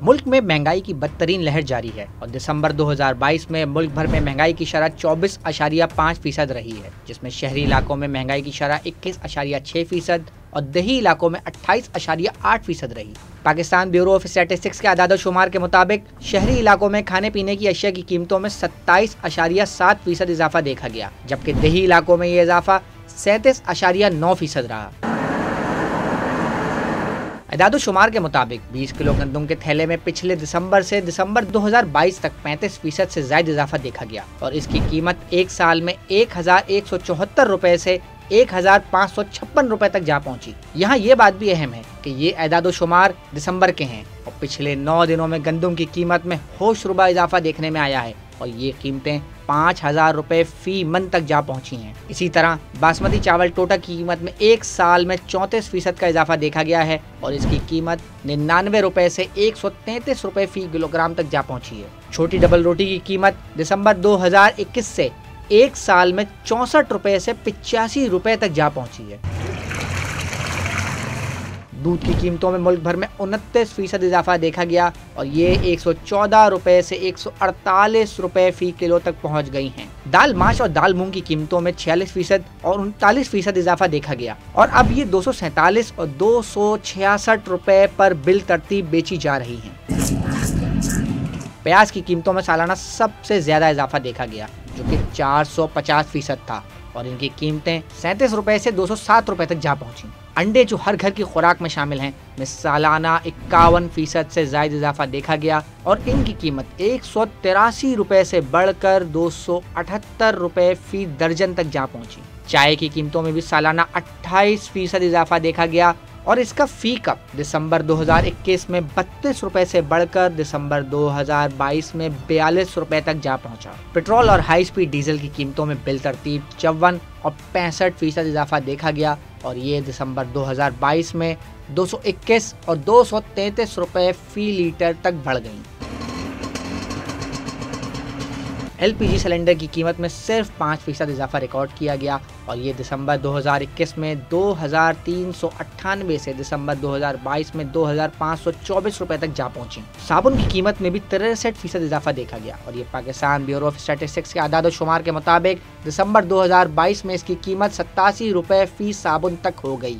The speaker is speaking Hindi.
मुल्क में महंगाई की बदतरीन लहर जारी है और दिसंबर 2022 में मुल्क भर में महंगाई की शरह 24.5% रही है, जिसमें शहरी इलाकों में महंगाई की शरह 21.6% और देही इलाकों में 28.8% रही। पाकिस्तान ब्यूरो ऑफ स्टैटिस्टिक्स के आदाद-ओ-शुमार के मुताबिक शहरी इलाकों में खाने पीने की अशिया की कीमतों में 27.7% इजाफा देखा गया, जबकि देही इलाकों में ये इजाफा 37.9% रहा। आदाद-ओ-शुमार के मुताबिक 20 किलो गंदम के थैले में पिछले दिसंबर से दिसंबर 2022 तक 35% से ज्यादा इजाफा देखा गया और इसकी कीमत एक साल में 1174 रुपए से 1556 रुपए तक जा पहुंची। यहाँ ये बात भी अहम है कि ये आदाद-ओ-शुमार दिसंबर के हैं और पिछले 9 दिनों में गंदम की कीमत में होशरुबा इजाफा देखने में आया है और ये कीमतें 5000 रुपए फी मन तक जा पहुंची हैं। इसी तरह बासमती चावल टोटा की कीमत में एक साल में 34% का इजाफा देखा गया है और इसकी कीमत 99 रुपए से 133 रुपए फी किलोग्राम तक जा पहुंची है। छोटी डबल रोटी की कीमत दिसंबर 2021 से एक साल में 64 रुपए से 85 रुपए तक जा पहुंची है। दूध की कीमतों में मुल्क भर में 29% इजाफा देखा गया और ये 114 रुपए से 148 रुपए फी किलो तक पहुंच गई हैं। दाल माश और दाल मूंग की कीमतों में 46% और 39% इजाफा देखा गया और अब ये 247 और 266 रुपए पर बिल तरतीब बेची जा रही हैं। प्याज की कीमतों में सालाना सबसे ज्यादा इजाफा देखा गया, जो कि 450% था और इनकी कीमतें 37 रुपए से 207 रुपए तक जा पहुंची। अंडे जो हर घर की खुराक में शामिल हैं, में सालाना 51% से ज्यादा इजाफा देखा गया और इनकी कीमत 183 रुपए से बढ़कर 278 रुपए फी दर्जन तक जा पहुंची। चाय की कीमतों में भी सालाना 28% इजाफा देखा गया और इसका फी कप दिसंबर 2021 में 32 रुपए से बढ़कर दिसंबर 2022 में 42 रुपए तक जा पहुंचा। पेट्रोल और हाई स्पीड डीजल की कीमतों में बिल तरतीब 54 और 65% इजाफा देखा गया और ये दिसंबर 2022 में 221 और 233 रुपए फी लीटर तक बढ़ गई। LPG सिलेंडर की कीमत में सिर्फ 5% इजाफा रिकॉर्ड किया गया और ये दिसंबर 2021 में 2398 से दिसंबर 2022 में 2524 रुपए तक जा पहुंची। साबुन की कीमत में भी 63% इजाफा देखा गया और ये पाकिस्तान ब्यूरो ऑफ स्टैटिस्टिक्स के आदाद-ओ-शुमार के मुताबिक दिसंबर 2022 में इसकी कीमत 87 रुपए फी साबुन तक हो गई।